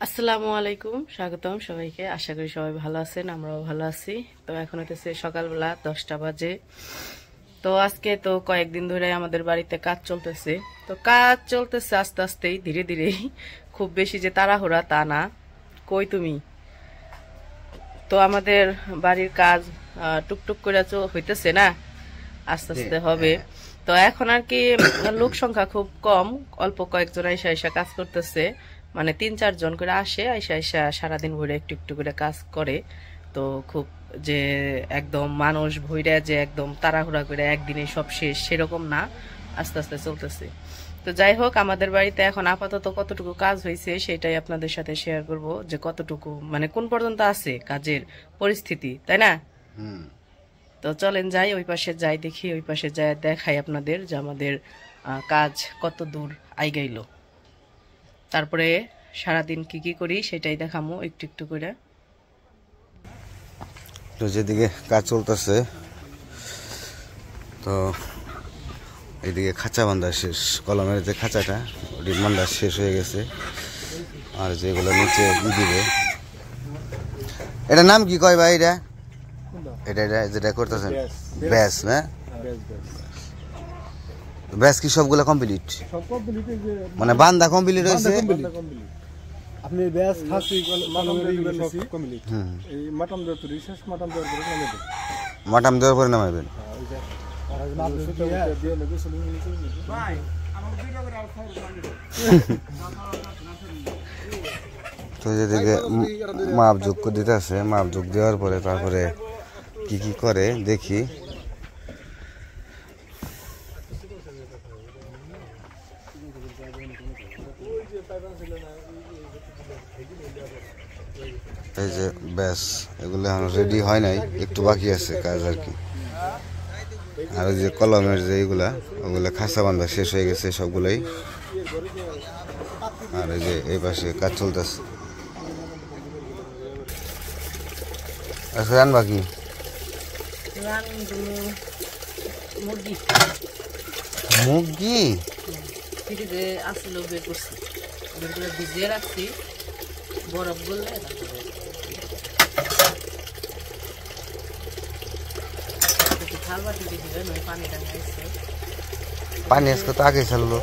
আসসালামু আলাইকুম, স্বাগতম সবাইকে। আশা করি সবাই ভালো আছেন, আমরাও ভালো আছি। তো এখন হতেছে সকালবেলা 10টা বাজে। তো আজকে তো কয়েকদিন ধরে আমাদের বাড়িতে কাজ চলতেছে। তো কাজ চলতেছে আস্তে আস্তেই, ধীরে ধীরেই, খুব বেশি যে তাড়াহুড়া তা না। কই তুমি? তো আমাদের বাড়ির কাজ টুকটুক করে হইতেছে না, আস্তে আস্তে হবে। তো এখন আর কি লোক সংখ্যা খুব কম, অল্প কয়েকজন আইসা আইসা কাজ করতেছে। মানে 3-4 জন করে আসে, আইসা আইসা সারাদিন ভরে একটু একটু করে কাজ করে। তো খুব যে একদম মানুষ ভইরা যে একদম তাড়াহুড়া করে একদিনে সব শেষ সেরকম না, আস্তে আস্তে চলতেছে। তো যাই হোক, আমাদের বাড়িতে এখন আপাতত কতটুকু কাজ হয়েছে সেটাই আপনাদের সাথে শেয়ার করব, যে কতটুকু মানে কোন পর্যন্ত আছে কাজের পরিস্থিতি, তাই না? তো চলেন যাই, ওই পাশে যাই, দেখি ওই পাশে যাই, দেখাই আপনাদের যে আমাদের কাজ কত দূর আইগাইলো। তারপরে সারাদিন কি কি করি সেটাই দেখামো একটু একটু করে। তো যেদিকে কাজ চলতেছে, তো এইদিকে খাঁচা বান্ধা শেষ, কলমের যে খাঁচাটা ওটি বান্ধা শেষ হয়ে গেছে। আর যেগুলো নিচে দিবে, এটার নাম কি কয় ভাই? এটা এটা এটা যেটা করতেছেন ব্যাস, না ব্যাস কি সবগুলো কমপ্লিট? মানে বান্ধা কমপ্লিট হয়েছে। আপনি ব্যাস খাসি সব কমপ্লিট। এই মাটন দেওয়ার তো রিসার্চ মাটন দেওয়ার পরে মাটাম দেওয়ার পরে নামাবেন। নামাবেন। তো যেদিকে মাপ যোগ দিতে আছে, মাপ যোগ দেওয়ার পরে তারপরে কি কি করে দেখি। এই যে ব্যাস, এগুলো এখন রেডি হয় নাই, একটু বাকি আছে কাজ আর কি। আর ওই যে কলমের যে এইগুলা, ওগুলো খাঁচা বান্ধা শেষ হয়ে গেছে সবগুলোই। আর এই যে এই পাশে কাজ চলতেছে। আচ্ছা, রান বাকি মুরগি ফ্রিজে আসছিল, বের করছি, ওগুলো ভিজিয়ে রাখছি, বরফ গললে পানি আজকে তো আগে ছাড়লো,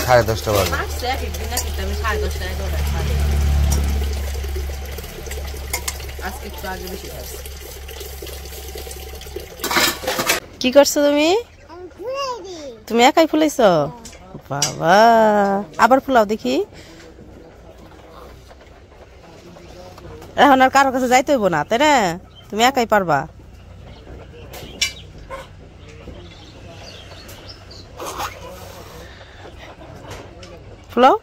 10:30 বাজে। আমি 10:30 আজকে একটু আগে বেশি খাচ্ছি। কি করছো তুমি? তুমি একাই ফুলাইছ? বাবা, আবার ফুলাও দেখি। এখন আর কারো কাছে যাইতে হইব না, তাই না? তুমি একাই পারবা। ফুলাও।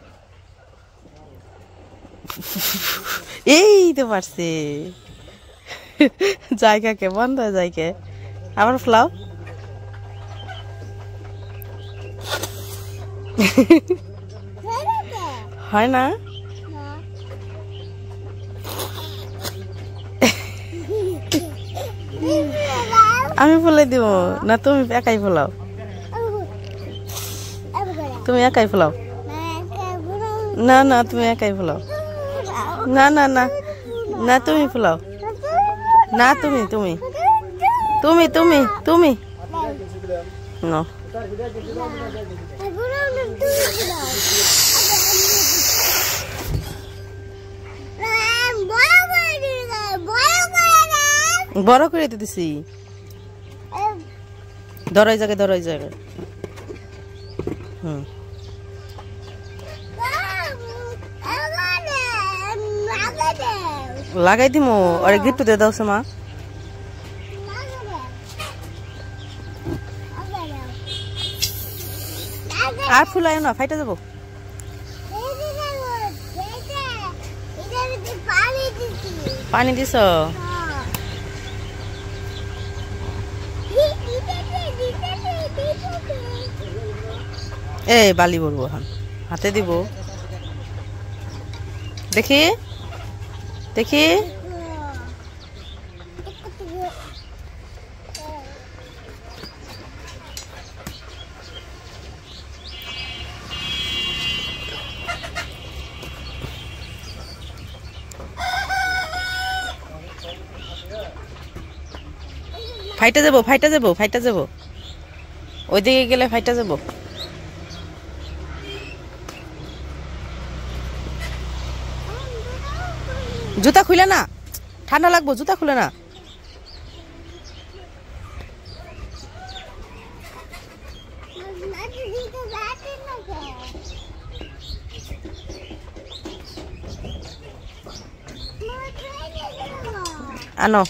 এই তো পারছে, জায়গা কে বন্ধ হয়ে যায় কে। আবার ফুলাও। হয় না? আমি ফুলাই দিব না, তুমি একাই ফুলাও। তুমি একাই ফুলাও। না না, তুমি একাই ফুলাও। না না না না, তুমি ফুলাও না। তুমি তুমি তুমি তুমি তুমি না। বড় করে দিতেছি, ধরাই জায়গায়, ধরাই জায়গায়। লাগাই দিমু, আরে গিফট দিয়ে দাও মা। আর ফুলাই না, ফাইটা যাবো। পানি দিছ? এই বালি বলবো, এখন হাতে দিব, দেখি দেখি। ফাইটা যাব ওইদিকে গেলে ফাইটা যাব। জুতা খুলে না, ঠান্ডা লাগবো, জুতা খুলে না। আনো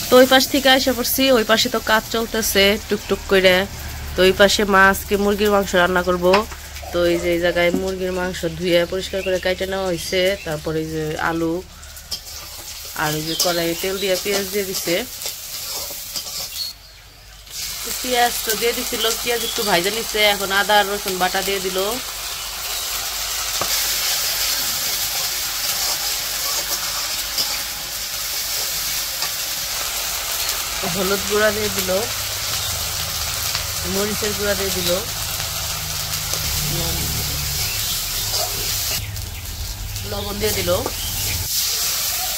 তো ওই পাশ থেকে এসে পড়ছি, ওই পাশে তো কাজ চলতেছে টুকটুক করে। তো ওই পাশে মা আজকে মুরগির মাংস রান্না করব। তো এই যে এই জায়গায় মুরগির মাংস ধুয়ে পরিষ্কার করে কাটে নেওয়া হয়েছে। তারপরে এই যে আলু আর এই যে কড়াইয়ে তেল দিয়ে পেঁয়াজ দিয়ে দিছে। পেঁয়াজ তো দিয়ে দিছিল, পেঁয়াজ একটু ভাজা নিচ্ছে। এখন আদা আর রসুন বাটা দিয়ে দিল। হলুদ গুঁড়া দিয়ে দিল, মরিচের গুঁড়া দিয়ে দিল, লবণ দিয়ে দিল।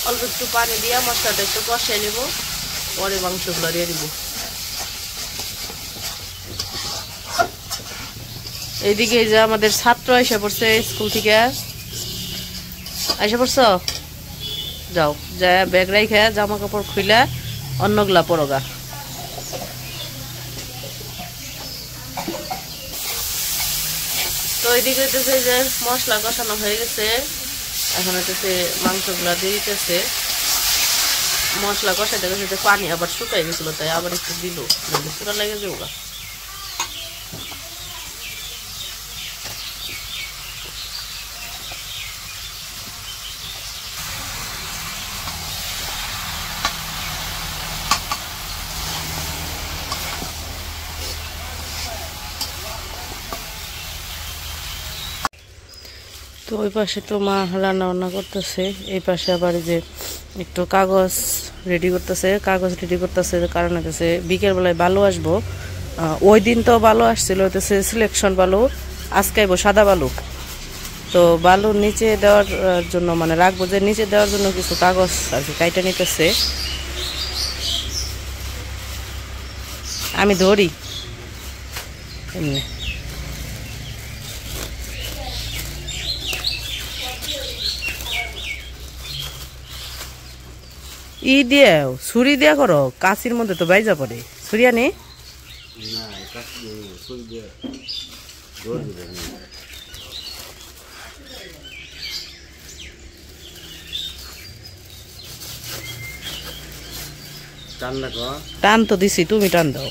অল্প একটু পানি দিয়ে মশলাটা একটু কষিয়ে নেব, পরে মাংসগুলো দিয়ে দিব। এইদিকে যে আমাদের ছাত্র এসে পড়ছে স্কুল থেকে। এসে পড়ছ, যাও যা ব্যাগ রাইখা জামা কাপড় খুইলা অন্যগুলা পরগা। তো এইদিকে হইতেছে যে মশলা কষানো হয়ে গেছে। এখন হইতেছে মাংসগুলা দিয়ে দিতেছে। মশলা কষাইতে কষাইতে পানি আবার শুকাই গেছিল, তাই আবার একটু দিল, পুরা লেগে যাওগা। তো ওই পাশে তো মা রান্না বান্না করতেছে, এই পাশে আবার যে একটু কাগজ রেডি করতেছে। কারণ হইতেছে বিকেলবেলায় বালু আসবো। ওই দিন তো বালু আসছিল, হইতেছে সিলেকশন বালু, আজকে আইবো সাদা বালু। তো বালুর নিচে দেওয়ার জন্য মানে রাখবো যে নিচে দেওয়ার জন্য কিছু কাগজ আর কি কাইটা নিতেছে। আমি ধরি এমনি। ই দিয়ে ছুরি দিয়া করো, কাশির মধ্যে তো বাইজা পড়ে। ছুরি আনি টান তো দিছি, তুমি টান দাও।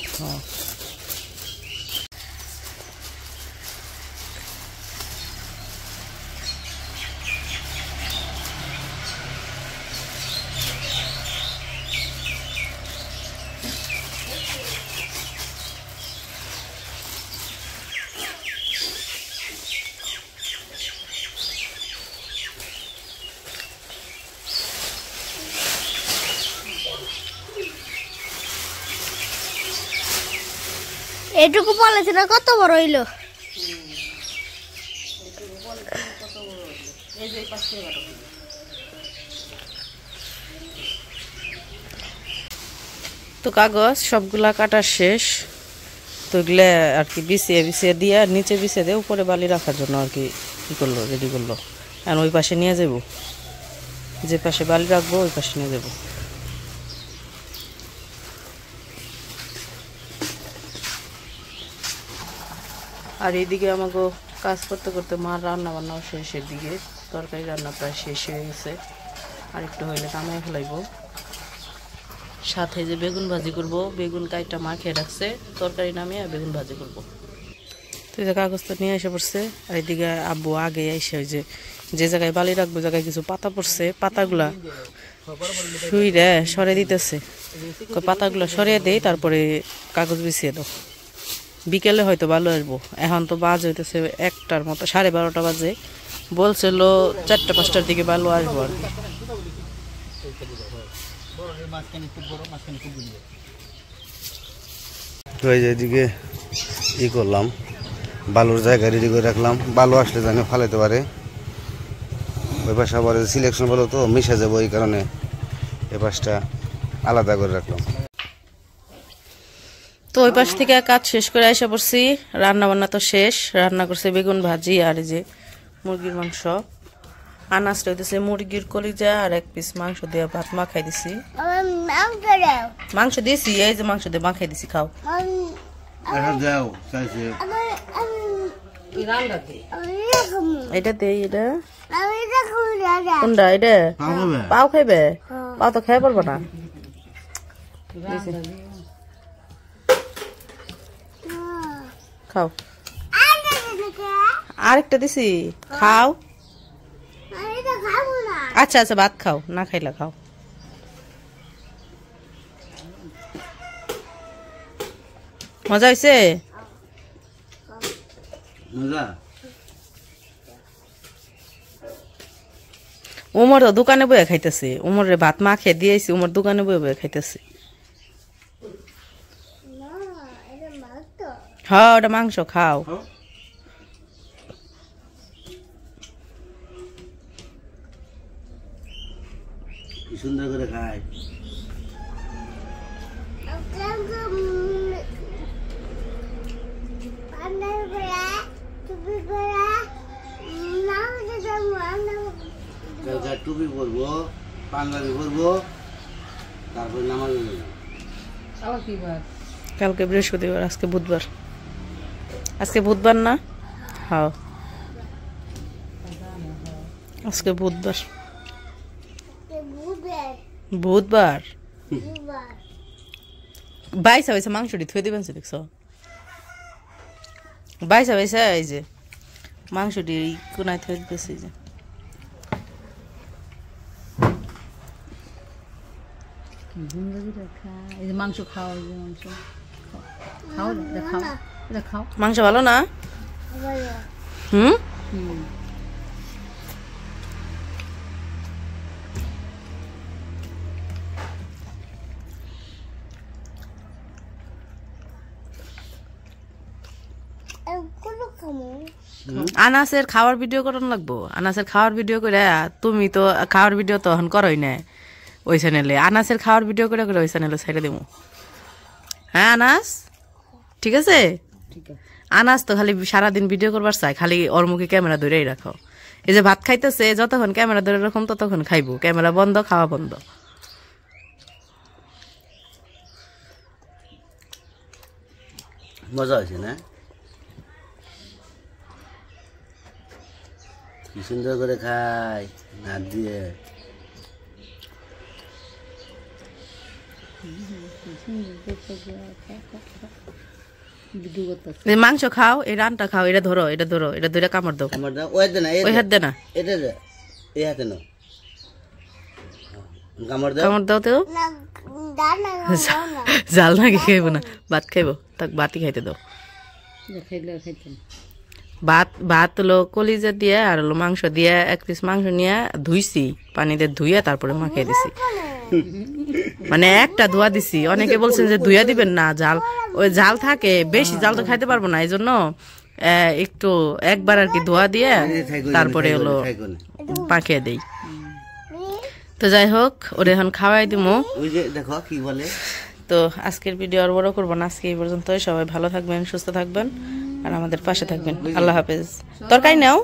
এটুকু পলিথিন কত বড় হইলো। তো কাগজ সবগুলা কাটা শেষ। তো এগুলা আর কি বিছিয়ে দিয়ে নিচে বিছিয়ে দিয়ে উপরে বালি রাখার জন্য আর কি করলো, রেডি করলো। আর ওই পাশে নিয়ে যাব, যে পাশে বালি রাখবো ওই পাশে নিয়ে যাব। আর এইদিকে আমাকে কাজ করতে করতে মার রান্না বান্নাও শেষের দিকে, তরকারি রান্না প্রায় শেষ হয়ে গেছে। আর একটু হইলে কামাই ফেলাইবো। সাথে যে বেগুন ভাজি করব, বেগুন কাইটা মা খেয়ে রাখছে, তরকারি নামিয়ে বেগুন ভাজি করব। তো এই যে কাগজটা নিয়ে এসে পড়ছে। আর এদিকে আব্বু আগে এসে ওই যে জায়গায় বালি রাখবো জায়গায় কিছু পাতা পড়ছে, পাতাগুলা শুইরে সরে দিতেছে। পাতাগুলো সরিয়ে দেই, তারপরে কাগজ বিছিয়ে দাও। বিকেলে হয়তো ভালো আসবো। এখন তো বাজে হইতেছে 1টার মতো, 12:30 বাজে। বলছিল 4টা-5টার দিকে ভালো আসবো আর কি। তো এই যে এদিকে ই করলাম, বালুর জায়গা রেডি করে রাখলাম, বালু আসলে জানি ফালাইতে পারে। ওই পাশে আবার সিলেকশন বলো তো মিশে যাবো, এই কারণে এ পাশটা আলাদা করে রাখলাম। তো ওই পাশ থেকে কাজ শেষ করে এসে পড়ছি, রান্না বান্না তো শেষ। রান্না করছে বেগুন ভাজি আর এই যে মুরগির মাংস। আনাজ রইতেছে মুরগির কলিজা আর এক পিস মাংস দিয়ে ভাত মাখাই দিছি। মাংস দিয়েছি, এই যে মাংস দিয়ে মাখাই দিছি, খাও। এটা দেই, এটা কোনটা? এটা পাও খাইবে? পাও তো খাই পারবো না। খাও, আরেকটা দিছি, খাও। আচ্ছা আচ্ছা, ভাত খাও, না খাইলা খাও। মজা হয়েছে? উমর তো দোকানে বয়ে খাইতেছে। উমরের ভাত মাখে দিয়েছি, উমর দোকানে বয়ে বয়ে খাইতেছে। হ্যাঁ, ওটা মাংস, খাও। সুন্দর করে খায়। টুপি পরবো, পাঞ্জাবি পরবো, তারপর নামাজ। কালকে বৃহস্পতিবার, আজকে বুধবার। আজকে বুধবার না? হ্যাঁ, আজকে বুধবার। বুধবার বাইসা বাইসা মাংসটি থুয়ে দিবেন, দেখছো? বাইসা বাইসা এই যে মাংসটি এই কোনায় থুয়ে দিতেছে। যে মাংস খাও, মাংস ভালো না? হুম, আনাসের খাওয়ার ভিডিও করানো লাগবো। আনাসের খাওয়ার ভিডিও করে, তুমি তো খাওয়ার ভিডিও তো এখন করোই না ওই চ্যানেলে। আনাসের খাওয়ার ভিডিও করে করে ওই চ্যানেলে ছেড়ে দেবো। হ্যাঁ আনাস, ঠিক আছে? আনাস তো খালি সারাদিন ভিডিও করবার চাই, খালি ওর মুখে ক্যামেরা ধরেই রাখো। এই যে ভাত খাইতেছে, যতক্ষণ ক্যামেরা ধরে রাখুন ততক্ষণ খাইবো। ক্যামেরা বন্ধ, খাওয়া বন্ধ। মজা হয়েছে না? কি সুন্দর করে খায় হাত দিয়ে। মাংস খাও, এই রানটা খাও, এটা ধরো, এটা ধরো, এটা ধরে কামড় দাও। ওই হাত দে না, কামড় দাও। তো জাল নাকি খাইবো না, ভাত খাইবো, তাক ভাতই খাইতে দাও। ভাত হলো কলিজা দিয়ে আর হলো মাংস দিয়ে, এক পিস মাংস নিয়ে ধুইছি, পানি দিয়ে ধুইয়া তারপরে মাখিয়ে দিছি। মানে একটা ধোয়া দিছি। অনেকে বলছেন যে ধুইয়া দিবেন না, জাল ওই জাল থাকে, বেশি জাল তো খাইতে পারবো না, এই জন্য একটু একবার আর কি ধোয়া দিয়ে তারপরে হলো পাকিয়ে দেই। তো যাই হোক, ওরে এখন খাওয়াই দিমু। দেখো কি বলে। তো আজকের ভিডিও আর বড় করবো না, আজকে এই পর্যন্ত। সবাই ভালো থাকবেন, সুস্থ থাকবেন আর আমাদের পাশে থাকবেন। আল্লাহ হাফেজ। তরকারি নাও।